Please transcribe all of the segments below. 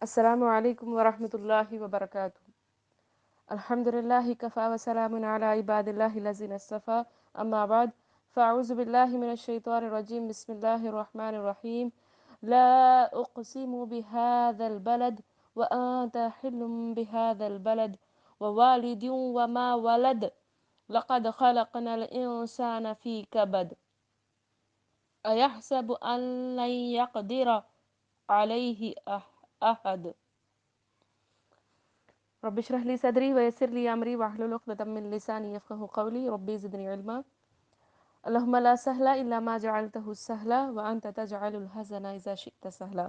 السلام علیکم ورحمۃ اللہ وبرکاتہ۔ الحمد للہ کفا وسلام علی عباد اللہ الذین اصطفیٰ، اما بعد فاعوذ باللہ من الشیطان الرجیم، بسم اللہ الرحمن الرحیم۔ لا اقسم بهذا البلد وانت حل بهذا البلد ووالد وما ولد لقد خلقنا الانسان في كبد ایحسب ان لن يقدر علیہ احد۔ رب اشرح لي صدري ويسر لي امري واحلل عقدة من لساني يفقهوا قولي ربي زدني علما اللهم لا سهل الا ما جعلته سهلا وانت تجعل الحزن اذا شئت سهلا۔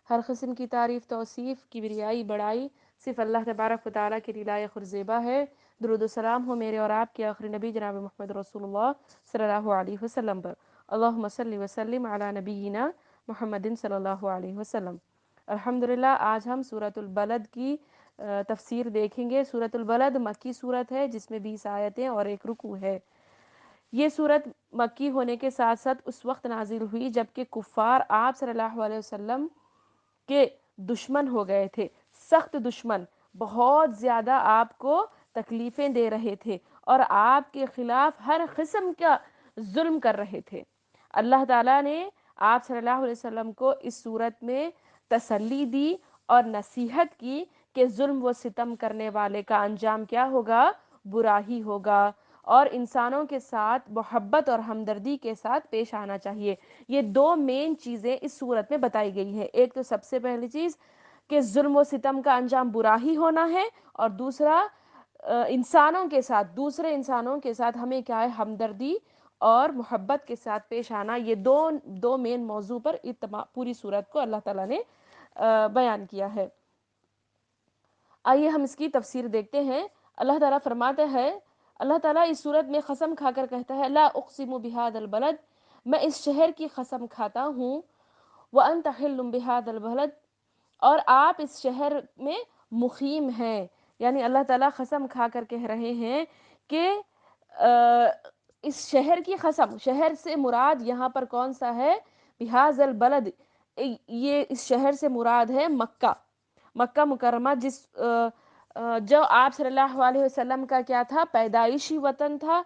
ہر قسم کی تعریف، توصیف، کبریائی، بڑائی صرف اللہ تبارک و تعالیٰ کے لیے لائق اور زیبا ہے۔ درود و سلام ہو میرے اور آپ کے آخری نبی جناب محمد رسول اللہ صلی اللہ علیہ وسلم پر۔ اللہم صلی وسلم علی نبینا محمد صلی اللہ علیہ وسلم۔ الحمدللہ آج ہم سورۃ البلد کی تفسیر دیکھیں گے۔ سورۃ البلد مکی سورت ہے جس میں 20 آیتیں اور ایک رکوع ہے۔ یہ سورت مکی ہونے کے ساتھ ساتھ اس وقت نازل ہوئی جبکہ کفار آپ صلی اللہ علیہ وسلم کے دشمن ہو گئے تھے، سخت دشمن، بہت زیادہ آپ کو تکلیفیں دے رہے تھے اور آپ کے خلاف ہر قسم کا ظلم کر رہے تھے۔ اللہ تعالیٰ نے آپ صلی اللہ علیہ وسلم کو اس صورت میں تسلی دی اور نصیحت کی کہ ظلم و ستم کرنے والے کا انجام کیا ہوگا؟ برا ہی ہوگا، اور انسانوں کے ساتھ محبت اور ہمدردی کے ساتھ پیش آنا چاہیے۔ یہ دو مین چیزیں اس صورت میں بتائی گئی ہیں۔ ایک تو سب سے پہلی چیز کہ ظلم و ستم کا انجام برا ہی ہونا ہے، اور دوسرا انسانوں کے ساتھ، دوسرے انسانوں کے ساتھ ہمیں کیا ہے؟ ہمدردی اور محبت کے ساتھ پیش آنا۔ یہ دو مین موضوع پر پوری صورت کو اللہ تعالیٰ نے بیان کیا ہے۔ آئیے ہم اس کی تفسیر دیکھتے ہیں۔ اللہ تعالیٰ فرماتا ہے، اللہ تعالیٰ اس صورت میں قسم کھا کر کہتا ہے، لا اقسم بہذا البلد، میں اس شہر کی قسم کھاتا ہوں، وانت حل بہذا البلد، اور آپ اس شہر میں مقیم ہیں۔ یعنی اللہ تعالیٰ قسم کھا کر کہہ رہے ہیں کہ اس شہر کی قسم، شہر سے مراد یہاں پر کون سا ہے؟ بہذا البلد، یہ اس شہر سے مراد ہے مکہ، مکہ مکرمہ، جو آپ صلی اللہ علیہ وسلم کا کیا تھا؟ پیدائشی وطن تھا،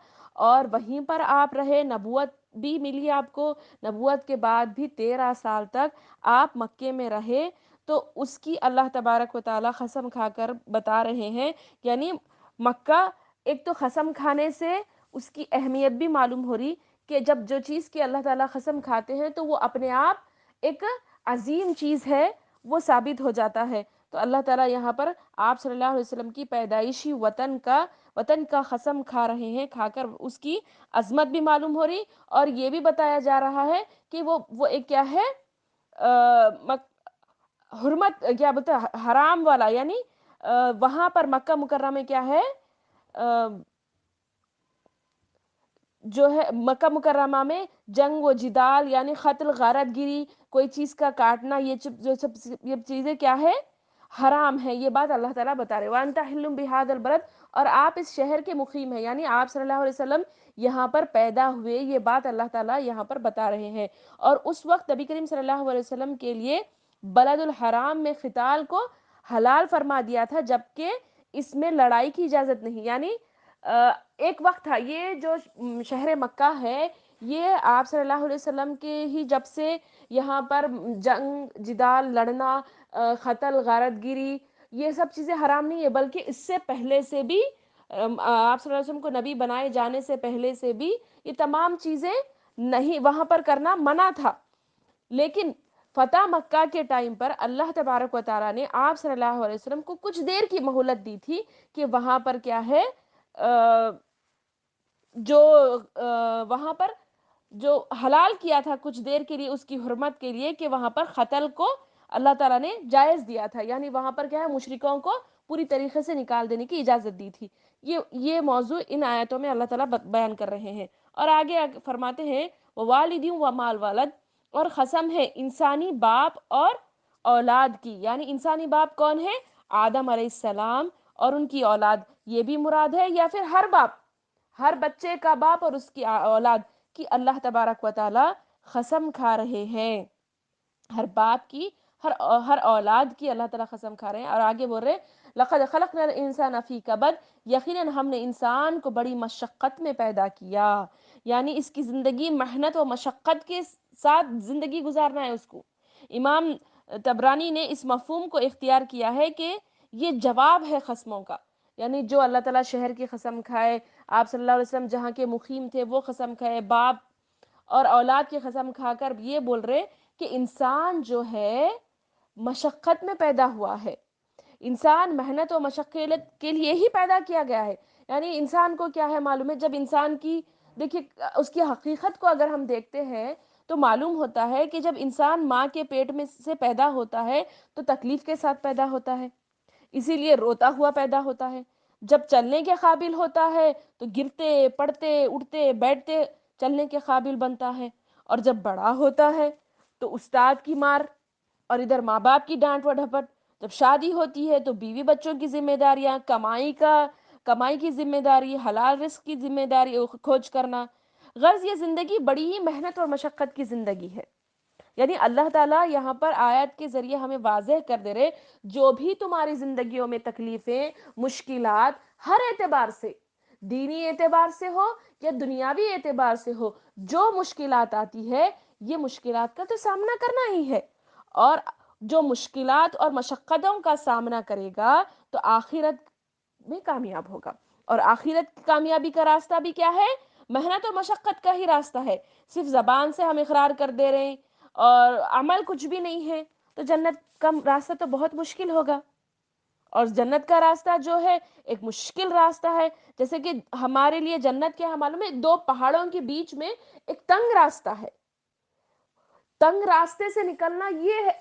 اور وہیں پر آپ رہے، نبوت بھی ملی آپ کو، نبوت کے بعد بھی 13 سال تک آپ مکے میں رہے۔ تو اس کی اللہ تبارک و تعالیٰ قسم کھا کر بتا رہے ہیں، یعنی مکہ، ایک تو قسم کھانے سے اس کی اہمیت بھی معلوم ہو رہی کہ جب جو چیز کی اللہ تعالیٰ قسم کھاتے ہیں تو وہ اپنے آپ ایک عظیم چیز ہے، وہ ثابت ہو جاتا ہے۔ تو اللہ تعالیٰ یہاں پر آپ صلی اللہ علیہ وسلم کی پیدائشی وطن کا قسم کھا رہے ہیں، کھا کر اس کی عظمت بھی معلوم ہو رہی، اور یہ بھی بتایا جا رہا ہے کہ وہ ایک کیا ہے؟ حرمت، کیا بولتے ہیں، حرام والا، یعنی وہاں پر مکہ مکرمہ میں کیا ہے؟ جو ہے مکہ مکرمہ میں جنگ و جدال، یعنی قتل، غارت گری، کوئی چیز کا کاٹنا، یہ چیزیں کیا ہے؟ حرام ہے۔ یہ بات اللہ تعالیٰ بتا رہے، وَأَنْتَ حِلٌّ بِهَذَا الْبَلَدِ، اور آپ اس شہر کے مقیم ہیں، یعنی آپ صلی اللہ علیہ وسلم یہاں پر پیدا ہوئے، یہ بات اللہ تعالیٰ یہاں پر بتا رہے ہیں۔ اور اس وقت نبی کریم صلی اللہ علیہ وسلم کے لیے بلد الحرام میں قتال کو حلال فرما دیا تھا، جبکہ اس میں لڑائی کی اجازت نہیں۔ یعنی ایک وقت تھا، یہ جو شہر مکہ ہے، یہ آپ صلی اللہ علیہ وسلم کے ہی جب سے یہاں پر جنگ جدال، لڑنا، قتل، غارت گیری، یہ سب چیزیں حرام نہیں ہے، بلکہ اس سے پہلے سے بھی آپ صلی اللہ علیہ وسلم کو نبی بنائے جانے سے پہلے سے بھی یہ تمام چیزیں نہیں، وہاں پر کرنا منع تھا۔ لیکن فتح مکہ کے ٹائم پر اللہ تبارک و تعالیٰ نے آپ صلی اللہ علیہ وسلم کو کچھ دیر کی مہلت دی تھی کہ وہاں پر کیا ہے؟ جو وہاں پر جو حلال کیا تھا کچھ دیر کے لیے، اس کی حرمت کے لیے، کہ وہاں پر قتل کو اللہ تعالیٰ نے جائز دیا تھا، یعنی وہاں پر کیا ہے؟ مشرکوں کو پوری طریقے سے نکال دینے کی اجازت دی تھی۔ یہ موضوع ان آیتوں میں اللہ تعالیٰ بیان کر رہے ہیں، اور آگے فرماتے ہیں، وَوَالِدٍ وَمَا الْوَلَدِ، اور قسم ہے انسانی باپ اور اولاد کی، یعنی انسانی باپ کون ہے؟ آدم علیہ السلام اور ان کی اولاد، یہ بھی مراد ہے، یا پھر ہر باپ، ہر بچے کا باپ اور اس کی اولاد کی اللہ تبارک و تعالی قسم کھا رہے ہیں۔ ہر باپ کی، ہر اولاد کی اللہ تعالیٰ قسم کھا رہے ہیں، اور آگے بول رہے ہیں لقد خلقنا الانسان فی کبد، یقیناً ہم نے انسان کو بڑی مشقت میں پیدا کیا، یعنی اس کی زندگی محنت و مشقت کے ساتھ زندگی گزارنا ہے اس کو۔ امام طبرانی نے اس مفہوم کو اختیار کیا ہے کہ یہ جواب ہے قسموں کا، یعنی جو اللہ تعالیٰ شہر کی قسم کھائے، آپ صلی اللہ علیہ وسلم جہاں کے مقیم تھے وہ قسم کھائے، باپ اور اولاد کی قسم کھا کر یہ بول رہے کہ انسان جو ہے مشقت میں پیدا ہوا ہے، انسان محنت و مشقت کے لیے ہی پیدا کیا گیا ہے۔ یعنی انسان کو کیا ہے معلوم ہے، جب انسان کی دیکھیے اس کی حقیقت کو اگر ہم دیکھتے ہیں تو معلوم ہوتا ہے کہ جب انسان ماں کے پیٹ میں سے پیدا ہوتا ہے تو تکلیف کے ساتھ پیدا ہوتا ہے، اسی لیے روتا ہوا پیدا ہوتا ہے۔ جب چلنے کے قابل ہوتا ہے تو گرتے پڑتے اٹھتے بیٹھتے چلنے کے قابل بنتا ہے، اور جب بڑا ہوتا ہے تو استاد کی مار اور ادھر ماں باپ کی ڈانٹ و ڈھپٹ، جب شادی ہوتی ہے تو بیوی بچوں کی ذمہ داریاں، کمائی کی ذمہ داری، حلال رزق کی ذمہ داری کھوج کرنا، غرض یہ زندگی بڑی ہی محنت اور مشقت کی زندگی ہے۔ یعنی اللہ تعالیٰ یہاں پر آیت کے ذریعے ہمیں واضح کر دے رہے، جو بھی تمہاری زندگیوں میں تکلیفیں، مشکلات، ہر اعتبار سے، دینی اعتبار سے ہو یا دنیاوی اعتبار سے ہو، جو مشکلات آتی ہے یہ مشکلات کا تو سامنا کرنا ہی ہے، اور جو مشکلات اور مشقتوں کا سامنا کرے گا تو آخرت میں کامیاب ہوگا، اور آخرت کی کامیابی کا راستہ بھی کیا ہے؟ محنت اور مشقت کا ہی راستہ ہے۔ صرف زبان سے ہم اقرار کر دے رہے ہیں اور عمل کچھ بھی نہیں ہے تو جنت کا راستہ تو بہت مشکل ہوگا، اور جنت کا راستہ جو ہے ایک مشکل راستہ ہے، جیسے کہ ہمارے لیے جنت کیا ہے معلوم ہے؟ دو پہاڑوں کے بیچ میں ایک تنگ راستہ ہے، تنگ راستے سے نکلنا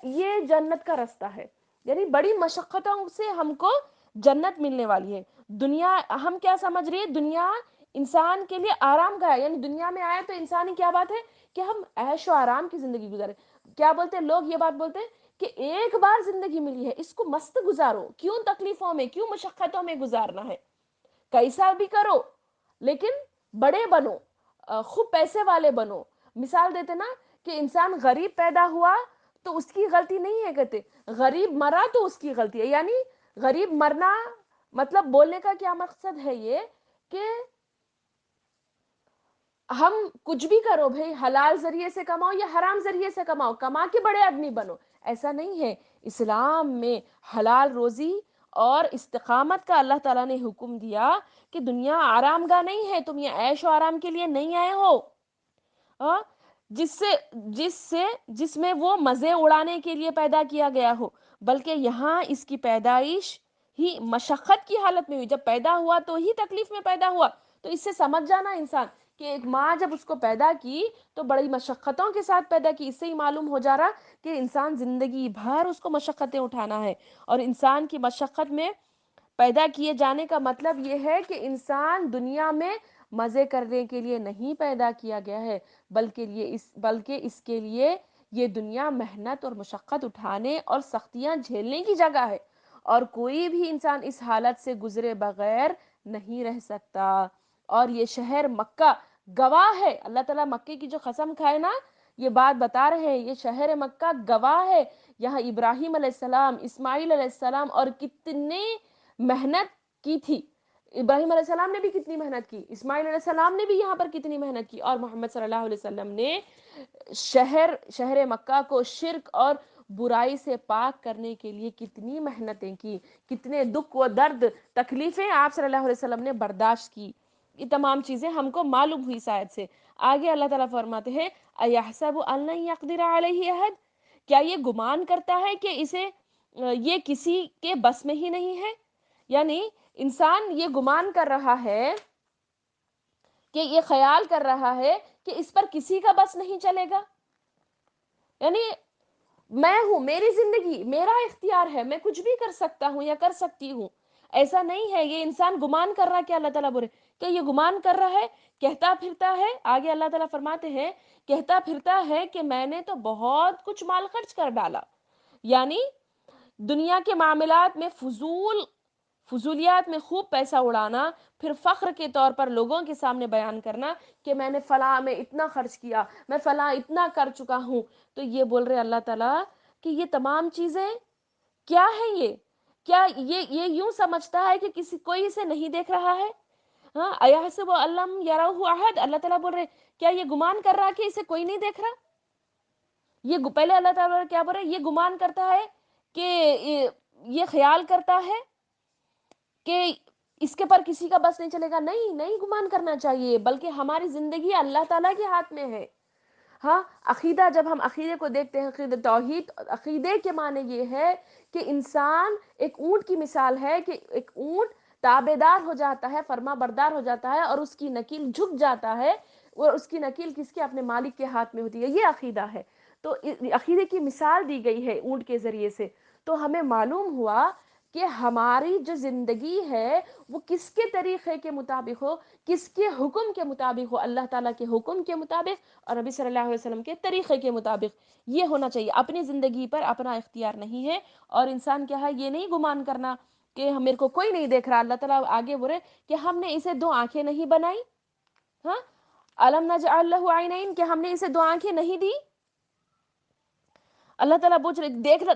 یہ جنت کا راستہ ہے، یعنی بڑی مشقتوں سے ہم کو جنت ملنے والی ہے۔ دنیا ہم کیا سمجھ رہے ہیں؟ دنیا انسان کے لیے آرام کا ہے، یعنی دنیا میں آئے تو انسانی کیا بات ہے کہ ہم عیش و آرام کی زندگی گزارے۔ کیا بولتے ہیں لوگ؟ یہ بات بولتے ہیں کہ ایک بار زندگی ملی ہے اس کو مست گزارو، کیوں تکلیفوں میں، کیوں مشقتوں میں گزارنا ہے، کیسا بھی کرو لیکن بڑے بنو، خوب پیسے والے بنو۔ مثال دیتے نا کہ انسان غریب پیدا ہوا تو اس کی غلطی نہیں ہے، کہتے غریب مرا تو اس کی غلطی ہے، یعنی غریب مرنا مطلب بولنے کا کیا مقصد ہے یہ کہ ہم کچھ بھی کرو بھئی، حلال ذریعے سے کماؤ یا حرام ذریعے سے کماؤ، کما کے بڑے آدمی بنو، ایسا نہیں ہے۔ اسلام میں حلال روزی اور استقامت کا اللہ تعالیٰ نے حکم دیا کہ دنیا آرام گاہ نہیں ہے، تم یہ عیش و آرام کے لیے نہیں آئے ہو، ہاں، جس میں وہ مزے اڑانے کے لیے پیدا کیا گیا ہو، بلکہ یہاں اس کی پیدائش ہی مشقت کی حالت میں ہوئی، جب پیدا ہوا تو ہی تکلیف میں پیدا ہوا۔ تو اس سے سمجھ جانا انسان کہ ایک ماں جب اس کو پیدا کی تو بڑی مشقتوں کے ساتھ پیدا کی، اس سے ہی معلوم ہو جا رہا کہ انسان زندگی بھر اس کو مشقتیں اٹھانا ہے، اور انسان کی مشقت میں پیدا کیے جانے کا مطلب یہ ہے کہ انسان دنیا میں مزے کرنے کے لیے نہیں پیدا کیا گیا ہے، بلکہ اس کے لیے یہ دنیا محنت اور مشقت اٹھانے اور سختیاں جھیلنے کی جگہ ہے، اور کوئی بھی انسان اس حالت سے گزرے بغیر نہیں رہ سکتا۔ اور یہ شہر مکہ گواہ ہے، اللہ تعالیٰ مکے کی جو قسم کھائے نا، یہ بات بتا رہے ہیں، یہ شہر مکہ گواہ ہے، یہاں ابراہیم علیہ السلام، اسماعیل علیہ السلام اور کتنے محنت کی تھی، ابراہیم علیہ السلام نے بھی کتنی محنت کی، اسماعیل علیہ السلام نے بھی یہاں پر کتنی محنت کی، اور محمد صلی اللہ علیہ وسلم نے شہر مکہ کو شرک اور برائی سے پاک کرنے کے لیے کتنی محنتیں کی، کتنے دکھ و درد تکلیفیں آپ صلی اللہ علیہ وسلم نے برداشت کی، یہ تمام چیزیں ہم کو معلوم ہوئی اس آیت سے۔ آگے اللہ تعالیٰ فرماتے ہیں اَيَحْسَبُ أَن لَّن يَقْدِرَ عَلَيْهِ أَحَدٌ، کیا یہ گمان کرتا ہے کہ اسے یہ کسی کے بس میں ہی نہیں ہے؟ یعنی انسان یہ گمان کر رہا ہے کہ یہ خیال کر رہا ہے کہ اس پر کسی کا بس نہیں چلے گا، یعنی میں ہوں، میری زندگی، میرا اختیار ہے، میں کچھ بھی کر سکتا ہوں یا کر سکتی ہوں، ایسا نہیں ہے۔ یہ انسان گمان کر رہا ہے کہ اللہ تعالیٰ بولے کہ یہ گمان کر رہا ہے، کہتا پھرتا ہے، آگے اللہ تعالیٰ فرماتے ہیں کہتا پھرتا ہے کہ میں نے تو بہت کچھ مال خرچ کر ڈالا، یعنی دنیا کے معاملات میں فضولیات میں خوب پیسہ اڑانا، پھر فخر کے طور پر لوگوں کے سامنے بیان کرنا کہ میں نے فلاں میں اتنا خرچ کیا، میں فلاں اتنا کر چکا ہوں۔ تو یہ بول رہے اللہ تعالیٰ کہ یہ تمام چیزیں کیا ہے؟ یہ کیا یہ یوں سمجھتا ہے کہ کوئی اسے نہیں دیکھ رہا ہے؟ ہاں، ایحسب ان لم یرہ احد، اللہ تعالیٰ بول رہے کیا یہ گمان کر رہا کہ اسے کوئی نہیں دیکھ رہا؟ پہلے اللہ تعالیٰ کیا بول رہے، یہ گمان کرتا ہے کہ یہ خیال کرتا ہے کہ اس کے پر کسی کا بس نہیں چلے گا؟ نہیں، نہیں گمان کرنا چاہیے، بلکہ ہماری زندگی اللہ تعالیٰ کے ہاتھ میں ہے۔ ہاں، عقیدہ، جب ہم عقیدے کو دیکھتے ہیں، عقیدہ توحید، عقیدے کے معنی یہ ہے کہ انسان ایک اونٹ کی مثال ہے کہ ایک اونٹ تابع دار ہو جاتا ہے، فرما بردار ہو جاتا ہے، اور اس کی نکیل جھک جاتا ہے، اور اس کی نکیل کس کے؟ اپنے مالک کے ہاتھ میں ہوتی ہے۔ یہ عقیدہ ہے۔ تو عقیدے کی مثال دی گئی ہے اونٹ کے ذریعے سے، تو ہمیں معلوم ہوا کہ ہماری جو زندگی ہے وہ کس کے طریقے کے مطابق ہو، کس کے حکم کے مطابق ہو؟ اللہ تعالیٰ کے حکم کے مطابق اور نبی صلی اللہ علیہ وسلم کے طریقے کے مطابق یہ ہونا چاہیے۔ اپنی زندگی پر اپنا اختیار نہیں ہے، اور انسان کیا ہے، یہ نہیں گمان کرنا کہ میرے کو کوئی نہیں دیکھ رہا۔ اللہ تعالیٰ آگے بولے کہ ہم نے اسے 2 آنکھیں نہیں بنائی؟ ہاں، الم نجعل له عینین، کہ ہم نے اسے 2 آنکھیں نہیں دی؟ اللہ تعالیٰ پوچھ رہے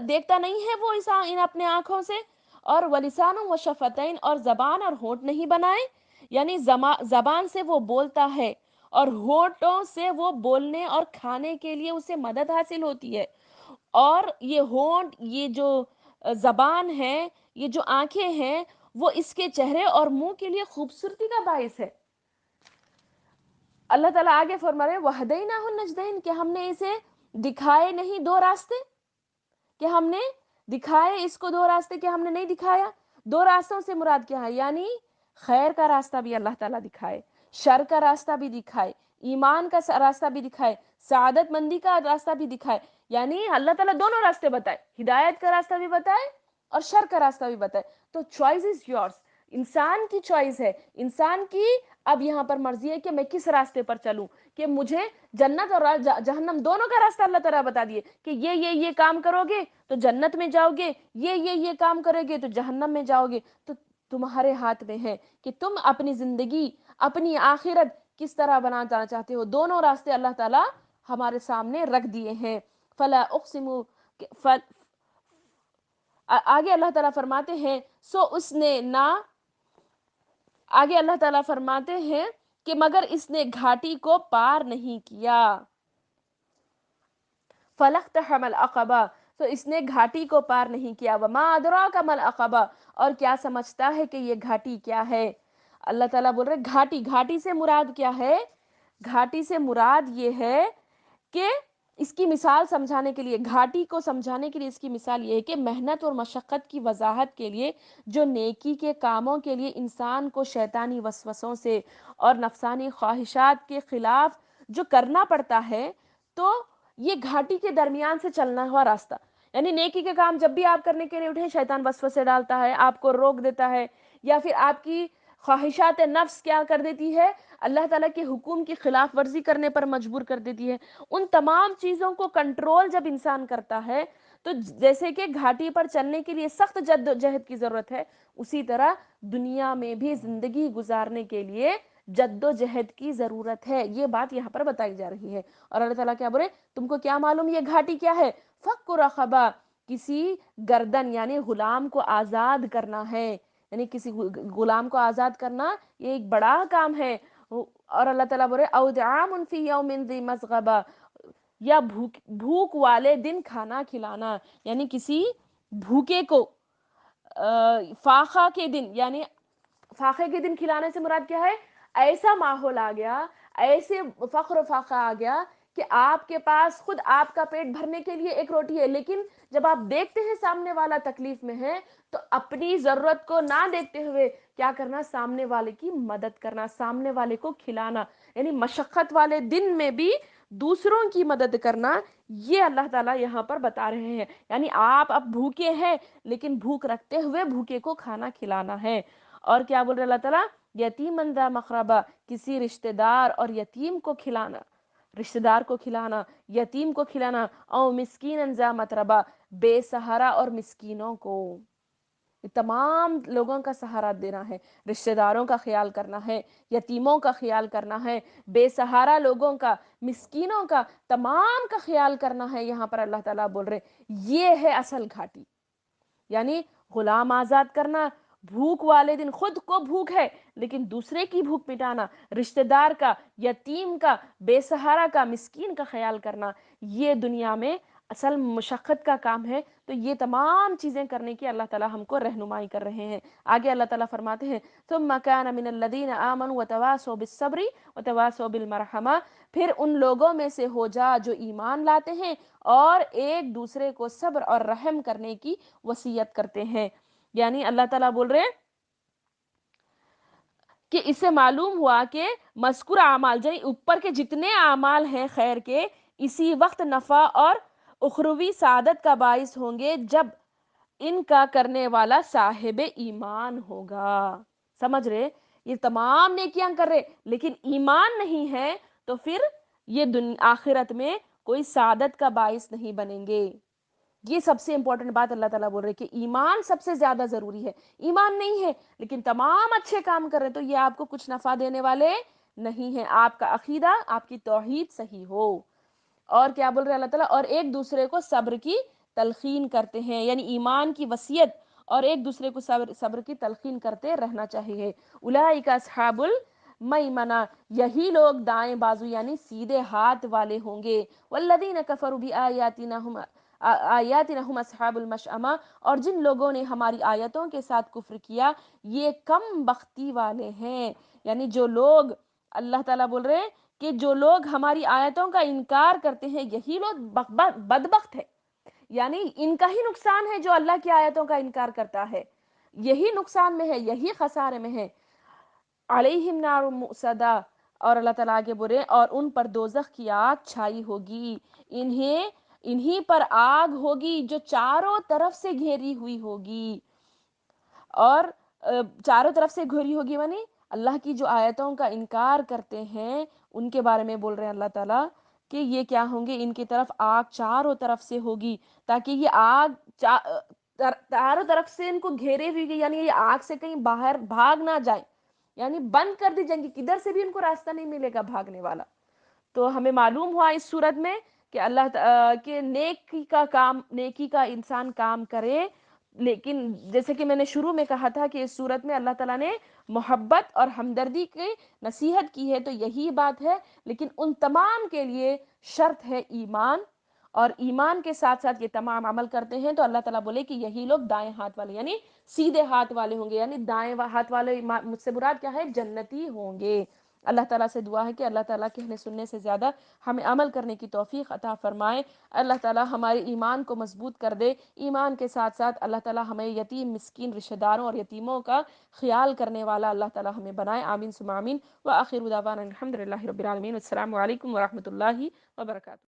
دیکھتا نہیں ہے وہ ان اپنے آنکھوں سے؟ اور ولسان و شفتین، اور زبان اور ہونٹ نہیں بنائے؟ یعنی زبان سے وہ بولتا ہے، اور ہونٹوں سے وہ بولنے اور کھانے کے لیے اسے مدد حاصل ہوتی ہے۔ اور یہ ہونٹ، یہ جو زبان ہے، یہ جو آنکھیں ہیں، وہ اس کے چہرے اور منہ کے لیے خوبصورتی کا باعث ہے۔ اللہ تعالیٰ آگے فرما رہے وَہَدَيْنَاهُ النَّجْدَيْنِ، کہ ہم نے اسے دکھائے نہیں 2 راستے، کہ ہم نے دکھائے اس کو 2 راستے، کہ ہم نے نہیں دکھایا۔ 2 راستوں سے مراد کیا ہے؟ یعنی خیر کا راستہ بھی اللہ تعالیٰ دکھائے، شر کا راستہ بھی دکھائے، ایمان کا راستہ بھی دکھائے، سعادت مندی کا راستہ بھی دکھائے۔ یعنی اللہ تعالیٰ دونوں راستے بتائے، ہدایت کا راستہ بھی بتائے اور شر کا راستہ بھی بتائے۔ تو چوائس از یورس، انسان کی چوائس ہے، انسان کی اب یہاں پر مرضی ہے کہ میں کس راستے پر چلوں، کہ مجھے جنت اور جہنم دونوں کا راستہ اللہ تعالیٰ بتا دیے کہ یہ کام کرو گے تو جنت میں جاؤ گے، یہ کام کرو گے تو جہنم میں جاؤ گے۔ تو تمہارے ہاتھ میں ہے کہ تم اپنی زندگی، اپنی آخرت کس طرح بنانا چاہتے ہو۔ دونوں راستے اللہ تعالیٰ ہمارے سامنے رکھ دیے ہیں۔ فلا اقسم، آگے اللہ تعالیٰ فرماتے ہیں سو اس نے نہ، آگے اللہ تعالیٰ فرماتے ہیں کہ مگر اس نے گھاٹی کو پار نہیں کیا۔ فَلَقْتَحَمَ الْعَقَبَةَ، تو اس نے گھاٹی کو پار نہیں کیا۔ وَمَا أَدْرَاكَ مَا الْعَقَبَةُ، اور کیا سمجھتا ہے کہ یہ گھاٹی کیا ہے؟ اللہ تعالیٰ بول رہے گھاٹی سے مراد کیا ہے؟ گھاٹی سے مراد یہ ہے کہ اس کی مثال سمجھانے کے لیے، گھاٹی کو سمجھانے کے لیے اس کی مثال یہ ہے کہ محنت اور مشقت کی وضاحت کے لیے جو نیکی کے کاموں کے لیے انسان کو شیطانی وسوسوں سے اور نفسانی خواہشات کے خلاف جو کرنا پڑتا ہے، تو یہ گھاٹی کے درمیان سے چلنا ہوا راستہ۔ یعنی نیکی کے کام جب بھی آپ کرنے کے لیے اٹھیں، شیطان وسوسے ڈالتا ہے، آپ کو روک دیتا ہے، یا پھر آپ کی خواہشات نفس کیا کر دیتی ہے؟ اللہ تعالیٰ کے حکم کی خلاف ورزی کرنے پر مجبور کر دیتی ہے۔ ان تمام چیزوں کو کنٹرول جب انسان کرتا ہے، تو جیسے کہ گھاٹی پر چلنے کے لیے سخت جد و جہد کی ضرورت ہے، اسی طرح دنیا میں بھی زندگی گزارنے کے لیے جد و جہد کی ضرورت ہے۔ یہ بات یہاں پر بتائی جا رہی ہے۔ اور اللہ تعالیٰ کیا بولے تم کو کیا معلوم یہ گھاٹی کیا ہے؟ فَكُّ رَقَبَةٍ، کسی گردن یعنی غلام کو آزاد کرنا ہے، یعنی کسی غلام کو آزاد کرنا یہ ایک بڑا کام ہے۔ اور اللہ تعالیٰ بولے او طعام فی یوم ذی مسغبہ، یا بھوک والے دن کھانا کھلانا، یعنی کسی بھوکے کو فاقہ کے دن، یعنی فاقے کے دن کھلانے سے مراد کیا ہے؟ ایسا ماحول آ گیا، ایسے فقر و فاقہ آ گیا کہ آپ کے پاس خود آپ کا پیٹ بھرنے کے لیے ایک روٹی ہے، لیکن جب آپ دیکھتے ہیں سامنے والا تکلیف میں ہے تو اپنی ضرورت کو نہ دیکھتے ہوئے کیا کرنا؟ سامنے والے کی مدد کرنا، سامنے والے کو کھلانا، یعنی مشقت والے دن میں بھی دوسروں کی مدد کرنا۔ یہ اللہ تعالیٰ یہاں پر بتا رہے ہیں، یعنی آپ اب بھوکے ہیں لیکن بھوک رکھتے ہوئے بھوکے کو کھانا کھلانا ہے۔ اور کیا بول رہے اللہ تعالیٰ؟ یتیماً ذا مقربہ، کسی رشتہ دار اور یتیم کو کھلانا، رشتہ دار کو کھلانا، یتیم کو کھلانا، او مسکیناً ذا متربہ، بے سہارا اور مسکینوں کو۔ تمام لوگوں کا سہارا دینا ہے، رشتہ داروں کا خیال کرنا ہے، یتیموں کا خیال کرنا ہے، بے سہارا لوگوں کا، مسکینوں کا، تمام کا خیال کرنا ہے۔ یہاں پر اللہ تعالیٰ بول رہے یہ ہے اصل گھاٹی، یعنی غلام آزاد کرنا، بھوک والے دن خود کو بھوک ہے لیکن دوسرے کی بھوک مٹانا، رشتہ دار کا، یتیم کا، بے سہارا کا، مسکین کا خیال کرنا، یہ دنیا میں اصل مشقت کا کام ہے۔ تو یہ تمام چیزیں کرنے کی اللہ تعالیٰ ہم کو رہنمائی کر رہے ہیں۔ آگے اللہ تعالیٰ فرماتے ہیں ثم كان من الذين آمنوا وتواصوا بالصبر وتواصوا بالمرحمہ، پھر ان لوگوں میں سے ہو جا جو ایمان لاتے ہیں اور ایک دوسرے کو صبر اور رحم کرنے کی وصیت کرتے ہیں۔ یعنی اللہ تعالیٰ بول رہے ہیں کہ اس سے معلوم ہوا کہ مذکور اعمال یعنی اوپر کے جتنے اعمال ہیں خیر کے، اسی وقت نفع اور اخروی سعادت کا باعث ہوں گے جب ان کا کرنے والا صاحب ایمان ہوگا۔ سمجھ رہے؟ یہ تمام نیکیاں کر رہے لیکن ایمان نہیں ہے تو پھر یہ آخرت میں کوئی سعادت کا باعث نہیں بنیں گے۔ یہ سب سے امپورٹنٹ بات اللہ تعالیٰ بول رہے کہ ایمان سب سے زیادہ ضروری ہے۔ ایمان نہیں ہے لیکن تمام اچھے کام کر رہے تو یہ آپ کو کچھ نفع دینے والے نہیں ہیں۔ آپ کا عقیدہ، آپ کی توحید صحیح ہو۔ اور کیا بول رہے اللہ تعالیٰ؟ اور ایک دوسرے کو صبر کی تلقین کرتے ہیں، یعنی ایمان کی وصیت اور ایک دوسرے کو صبر کی تلقین کرتے رہنا چاہیے۔ اولئک اصحاب المیمنہ، یہی لوگ دائیں بازو یعنی سیدھے ہاتھ والے ہوں گے۔ والذین کفروا بآیاتنا ہم اصحاب المشأمہ، اور جن لوگوں نے ہماری آیتوں کے ساتھ کفر کیا یہ کم بختی والے ہیں۔ یعنی جو لوگ، اللہ تعالیٰ بول رہے ہیں کہ جو لوگ ہماری آیتوں کا انکار کرتے ہیں یہی لوگ بدبخت ہے، یعنی ان کا ہی نقصان ہے جو اللہ کی آیتوں کا انکار کرتا ہے، یہی نقصان میں ہے، یہی خسارے میں ہے۔ علیہم نار مؤصدہ، اور اللہ تعالیٰ آگے بولے اور ان پر دوزخ کی آگ چھائی ہوگی، انہی پر آگ ہوگی جو چاروں طرف سے گھیری ہوئی ہوگی۔ اور چاروں طرف سے گھیری ہوگی یعنی اللہ کی جو آیتوں کا انکار کرتے ہیں ان کے بارے میں بول رہے ہیں اللہ تعالیٰ کہ یہ کیا ہوں گے، ان کی طرف آگ چاروں طرف سے ہوگی، تاکہ یہ آگ چاروں طرف سے ان کو گھیرے ہوئی، یعنی یہ آگ سے کہیں باہر بھاگ نہ جائیں، یعنی بند کر دی جائیں گی، کدھر سے بھی ان کو راستہ نہیں ملے گا بھاگنے والا۔ تو ہمیں معلوم ہوا اس صورت میں کہ کہ نیکی کا انسان کام کرے، لیکن جیسے کہ میں نے شروع میں کہا تھا کہ اس صورت میں اللہ تعالیٰ نے محبت اور ہمدردی کی نصیحت کی ہے تو یہی بات ہے، لیکن ان تمام کے لیے شرط ہے ایمان، اور ایمان کے ساتھ ساتھ یہ تمام عمل کرتے ہیں تو اللہ تعالیٰ بولے کہ یہی لوگ دائیں ہاتھ والے یعنی سیدھے ہاتھ والے ہوں گے، یعنی دائیں ہاتھ والے مجھ سے مراد کیا ہے؟ جنتی ہوں گے۔ اللہ تعالیٰ سے دعا ہے کہ اللہ تعالیٰ کہنے سننے سے زیادہ ہمیں عمل کرنے کی توفیق عطا فرمائے۔ اللہ تعالیٰ ہمارے ایمان کو مضبوط کر دے، ایمان کے ساتھ ساتھ اللہ تعالیٰ ہمیں یتیم مسکین رشتہ داروں اور یتیموں کا خیال کرنے والا اللہ تعالیٰ ہمیں بنائے۔ آمین ثم آمین۔ وآخر دعوانا الحمد للہ رب العالمین۔ السلام علیکم ورحمۃ اللہ وبرکاتہ۔